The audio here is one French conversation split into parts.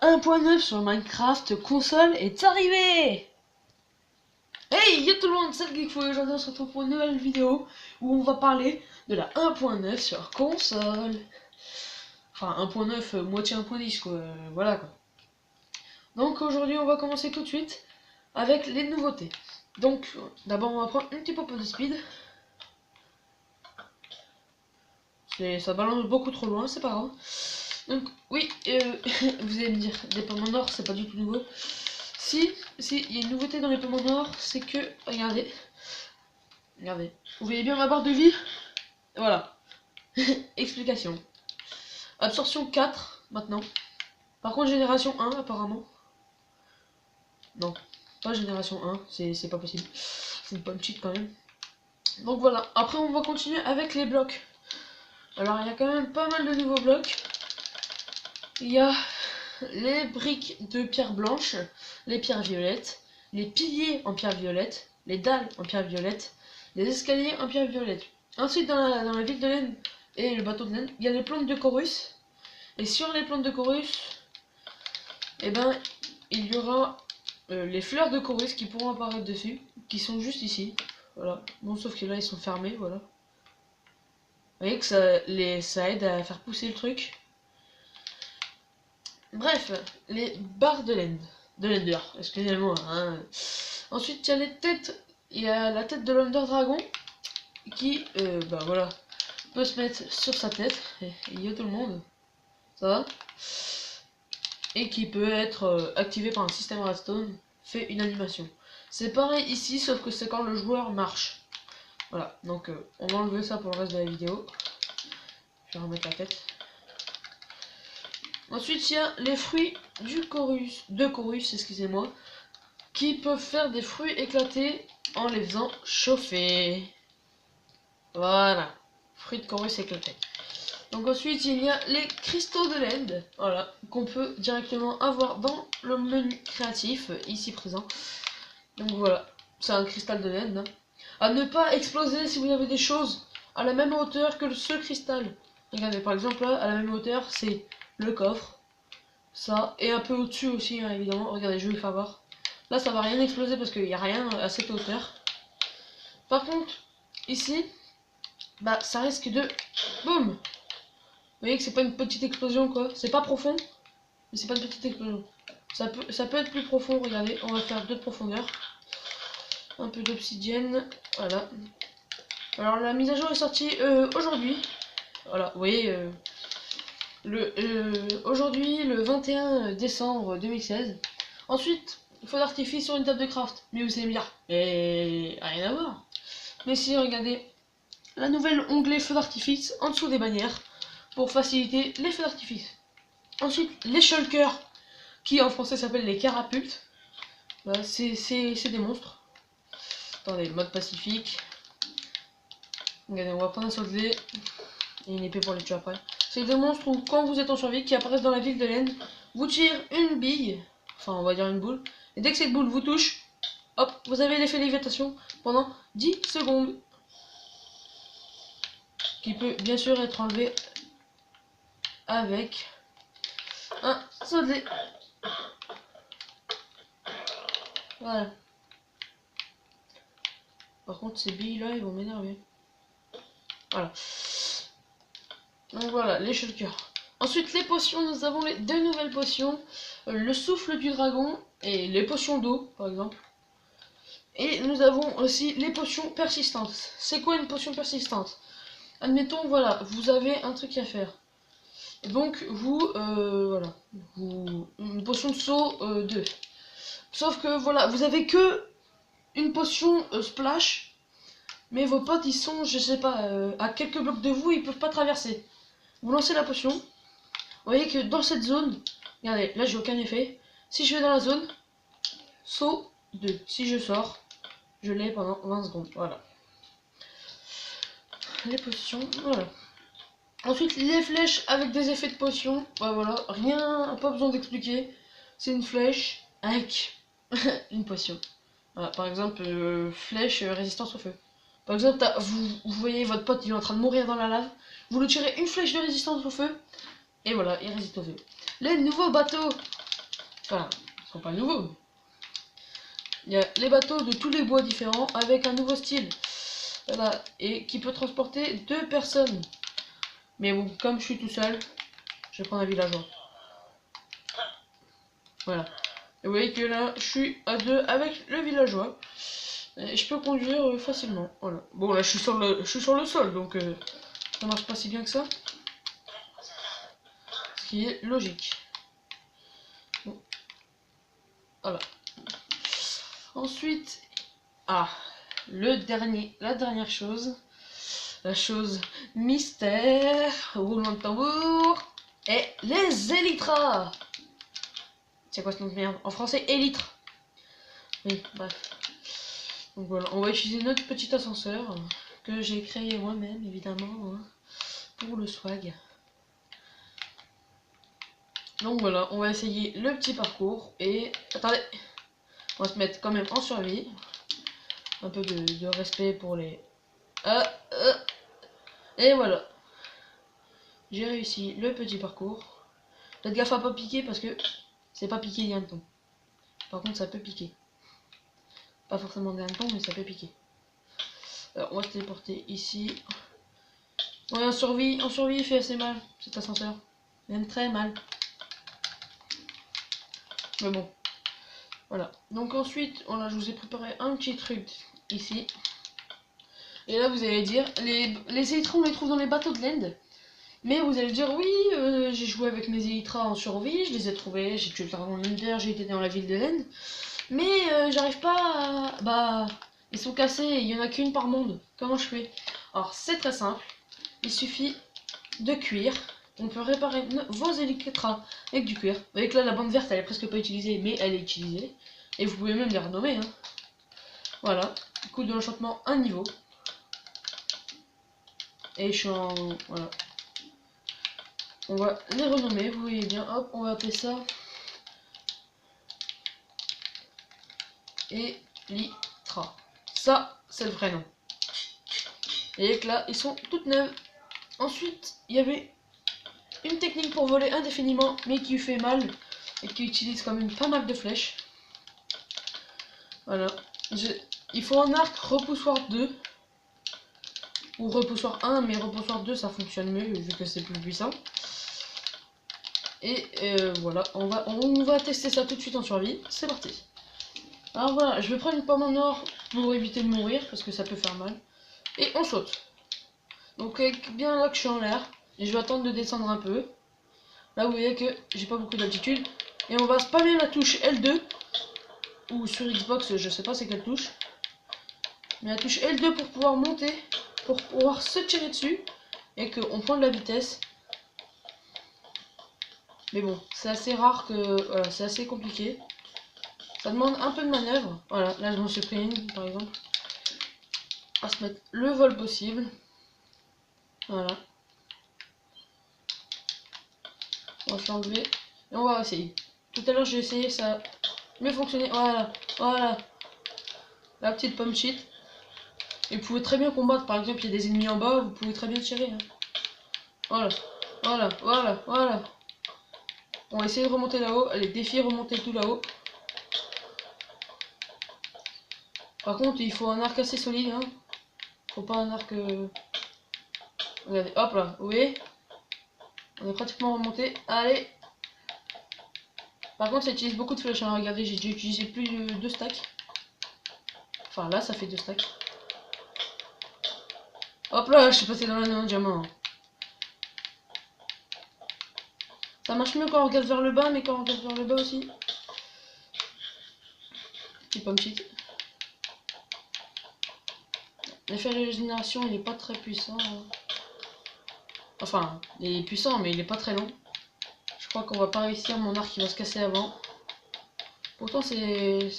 1.9 sur Minecraft console est arrivé. Hey yo tout le monde, c'est Geekfou et aujourd'hui on se retrouve pour une nouvelle vidéo où on va parler de la 1.9 sur console. Enfin 1.9, moitié 1.10 quoi, voilà quoi. Donc aujourd'hui on va commencer tout de suite avec les nouveautés. Donc d'abord on va prendre un petit peu de speed. Ça balance beaucoup trop loin, c'est pas grave. Donc oui, vous allez me dire, des pommes en or c'est pas du tout nouveau. Si, il y a une nouveauté dans les pommes en or, c'est que, regardez, vous voyez bien ma barre de vie? Voilà, explication. Absorption 4, maintenant. Par contre, génération 1, apparemment. Non, pas génération 1, c'est pas possible. C'est une pomme cheat quand même. Donc voilà, après on va continuer avec les blocs. Alors, il y a quand même pas mal de nouveaux blocs. Il y a les briques de pierre blanche, les pierres violettes, les piliers en pierre violette, les dalles en pierre violette, les escaliers en pierre violette. Ensuite, dans la ville de laine et le bateau de laine, il y a les plantes de chorus. Et sur les plantes de chorus, eh ben, il y aura les fleurs de chorus qui pourront apparaître dessus, qui sont juste ici. Voilà. Bon, sauf que là, ils sont fermés, voilà. Vous voyez que ça aide à faire pousser le truc. Bref, les barres de laine. De l'Ender, excusez-moi. Hein. Ensuite, il y a les têtes. Il y a la tête de l'Under Dragon qui, bah voilà, peut se mettre sur sa tête. Et yo tout le monde. Ça va? Et qui peut être activé par un système redstone. Fait une animation. C'est pareil ici, sauf que c'est quand le joueur marche. Voilà, donc on va enlever ça pour le reste de la vidéo. Je vais remettre la tête. Ensuite, il y a les fruits de chorus, excusez-moi, qui peuvent faire des fruits éclatés en les faisant chauffer. Voilà, fruits de chorus éclatés. Donc ensuite, il y a les cristaux de laine, voilà, qu'on peut directement avoir dans le menu créatif, ici présent. Donc voilà, c'est un cristal de laine. Hein. À ne pas exploser si vous avez des choses à la même hauteur que ce cristal. Regardez, par exemple, là, à la même hauteur, c'est le coffre. Ça, et un peu au-dessus aussi, hein, évidemment. Regardez, je vais vous faire voir. Là, ça va rien exploser parce qu'il n'y a rien à cette hauteur. Par contre, ici, bah, ça risque de... Boum! Vous voyez que c'est pas une petite explosion, quoi. C'est pas profond, mais c'est pas une petite explosion. Ça peut être plus profond, regardez. On va faire 2 de profondeur. Un peu d'obsidienne, voilà. Alors, la mise à jour est sortie aujourd'hui. Voilà, vous voyez... aujourd'hui, le 21 décembre 2016. Ensuite, feu d'artifice sur une table de craft. Mais vous allez me dire, et rien à voir. Mais si, regardez, la nouvelle onglet feu d'artifice en dessous des bannières pour faciliter les feux d'artifice. Ensuite, les shulkers, qui en français s'appellent les carapultes. Bah, c'est des monstres. Attendez, mode pacifique. Regardez, on va prendre un soldat et une épée pour les tuer après. C'est des monstres où, quand vous êtes en survie, qui apparaissent dans la ville de laine, vous tirez une bille, enfin on va dire une boule, et dès que cette boule vous touche, hop, vous avez l'effet lévitation pendant 10 secondes. Qui peut bien sûr être enlevé avec un soldat. Voilà. Par contre, ces billes là, ils vont m'énerver. Voilà. Donc voilà, les shulkers. Ensuite, les potions, nous avons les 2 nouvelles potions. Le souffle du dragon et les potions d'eau, par exemple. Et nous avons aussi les potions persistantes. C'est quoi une potion persistante? Admettons, voilà, vous avez un truc à faire. Et donc, voilà, une potion de saut 2. Sauf que, voilà, vous avez que une potion splash. Mais vos potes, ils sont, je sais pas, à quelques blocs de vous, ils peuvent pas traverser. Vous lancez la potion. Vous voyez que dans cette zone, regardez, là j'ai aucun effet. Si je vais dans la zone, saut 2. Si je sors, je l'ai pendant 20 secondes. Voilà. Les potions, voilà. Ensuite, les flèches avec des effets de potion. Bah voilà, rien, pas besoin d'expliquer. C'est une flèche avec une potion. Voilà, par exemple, flèche résistance au feu. Par exemple, vous voyez votre pote, il est en train de mourir dans la lave. Vous lui tirez une flèche de résistance au feu. Et voilà, il résiste au feu. Les nouveaux bateaux. Enfin, ils sont pas nouveaux. Il y a les bateaux de tous les bois différents avec un nouveau style. Voilà, et qui peut transporter 2 personnes. Mais bon, comme je suis tout seul, je vais prendre un villageois. Voilà. Et vous voyez que là, je suis à 2 avec le villageois. Et je peux conduire facilement. Voilà. Bon, là, je suis sur le sol, donc ça marche pas si bien que ça. Ce qui est logique. Bon. Voilà. Ensuite, la dernière chose. La chose mystère, roulement de tambour, et les élytras. C'est quoi ce nom de merde? En français, élytres. Oui, bref. Donc voilà, on va utiliser notre petit ascenseur que j'ai créé moi-même, évidemment, hein, pour le swag. Donc voilà, on va essayer le petit parcours et... Attendez, on va se mettre quand même en survie. Un peu de respect pour les... Et voilà. J'ai réussi le petit parcours. Faites gaffe à pas piquer parce que c'est pas piqué des hannetons. Par contre, ça peut piquer. Pas forcément des hannetons, mais ça peut piquer. Alors, on va se téléporter ici. Ouais, en survie, il fait assez mal, cet ascenseur. Même très mal. Mais bon. Voilà. Donc ensuite, voilà, je vous ai préparé un petit truc ici. Et là, vous allez dire, les élytras, on les trouve dans les bateaux de l'End. Mais vous allez dire, oui, j'ai joué avec mes élytras en survie, je les ai trouvés, j'ai tué le dragon Ender, j'ai été dans la ville de l'End. Mais j'arrive pas à... Bah, ils sont cassés, il y en a qu'une par monde. Comment je fais? Alors, c'est très simple. Il suffit de cuire. On peut réparer vos élytras avec du cuir. Vous voyez que là, la bande verte, elle est presque pas utilisée, mais elle est utilisée. Et vous pouvez même les renommer. Hein. Voilà. Coup de l'enchantement, un niveau. Et je suis en... Voilà. On va les renommer, vous voyez bien. Hop, on va appeler ça... Élytra. Ça, c'est le vrai nom. Et que là, ils sont toutes neuves. Ensuite, il y avait une technique pour voler indéfiniment, mais qui fait mal. Et qui utilise quand même pas mal de flèches. Voilà. Il faut un arc repoussoir 2. Ou repoussoir 1, mais repoussoir 2, ça fonctionne mieux, vu que c'est plus puissant. Et voilà, on va tester ça tout de suite en survie. C'est parti. Alors voilà, je vais prendre une pomme en or pour éviter de mourir, parce que ça peut faire mal. Et on saute. Donc bien là que je suis en l'air, et je vais attendre de descendre un peu. Là vous voyez que j'ai pas beaucoup d'altitude. Et on va spammer la touche L2. Ou sur Xbox, je sais pas c'est quelle touche. Mais la touche L2 pour pouvoir monter, pour pouvoir se tirer dessus. Et qu'on prend de la vitesse. Mais bon, c'est assez rare que... Voilà, c'est assez compliqué. Ça demande un peu de manœuvre. Voilà, là je m'en suis pris une par exemple. On va se mettre le vol possible. Voilà. On va se l'enlever. Et on va essayer. Tout à l'heure j'ai essayé, ça a mieux fonctionné. Voilà, voilà. La petite pomme cheat. Et vous pouvez très bien combattre. Par exemple, il y a des ennemis en bas, vous pouvez très bien tirer. Hein. Voilà, voilà, voilà, voilà. On va essayer de remonter là-haut. Allez, défi remonter tout là-haut. Par contre, il faut un arc assez solide. Hein. Faut pas un arc... Regardez, hop là, vous voyez? On est pratiquement remonté. Allez. Par contre, ça utilise beaucoup de flèches. Hein. Regardez, j'ai déjà utilisé plus de 2 stacks. Enfin, là, ça fait 2 stacks. Hop là, je suis passé dans l'anneau diamant. Ça marche mieux quand on regarde vers le bas, mais quand on regarde vers le bas aussi. Petit pomme cheat. L'effet de régénération, il est pas très puissant. Hein. Enfin, il est puissant, mais il est pas très long. Je crois qu'on va pas réussir, mon arc il va se casser avant. Pourtant, c'est...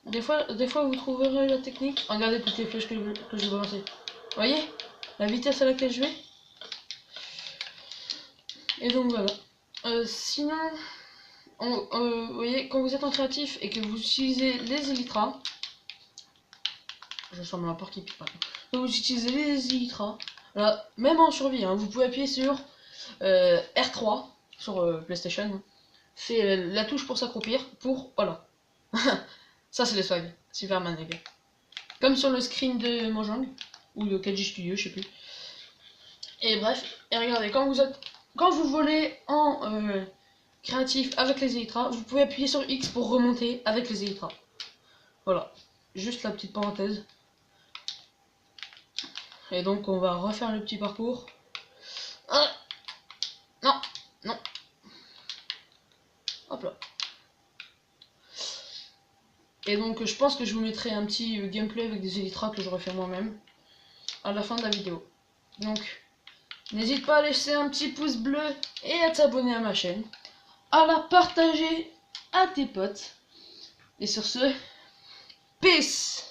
Des fois, vous trouverez la technique. Regardez toutes les flèches que je vais balancer. Vous voyez la vitesse à laquelle je vais. Et donc voilà. Sinon, vous voyez, quand vous êtes en créatif et que vous utilisez les élytras, je sens mon rapport qui pique pas. Quand vous utilisez les élytras, là, même en survie, hein, vous pouvez appuyer sur R3 sur PlayStation. C'est la touche pour s'accroupir, pour... Voilà. Ça c'est les swag, Superman les gars. Comme sur le screen de Mojang, ou de KG Studio, je sais plus. Et bref, et regardez, quand vous volez en créatif avec les Elytras, vous pouvez appuyer sur X pour remonter avec les Elytras. Voilà, juste la petite parenthèse. Et donc on va refaire le petit parcours. Ah non, non. Hop là. Et donc je pense que je vous mettrai un petit gameplay avec des Elytras que j'aurais fait moi-même à la fin de la vidéo. Donc n'hésite pas à laisser un petit pouce bleu et à t'abonner à ma chaîne, à la partager à tes potes. Et sur ce, peace.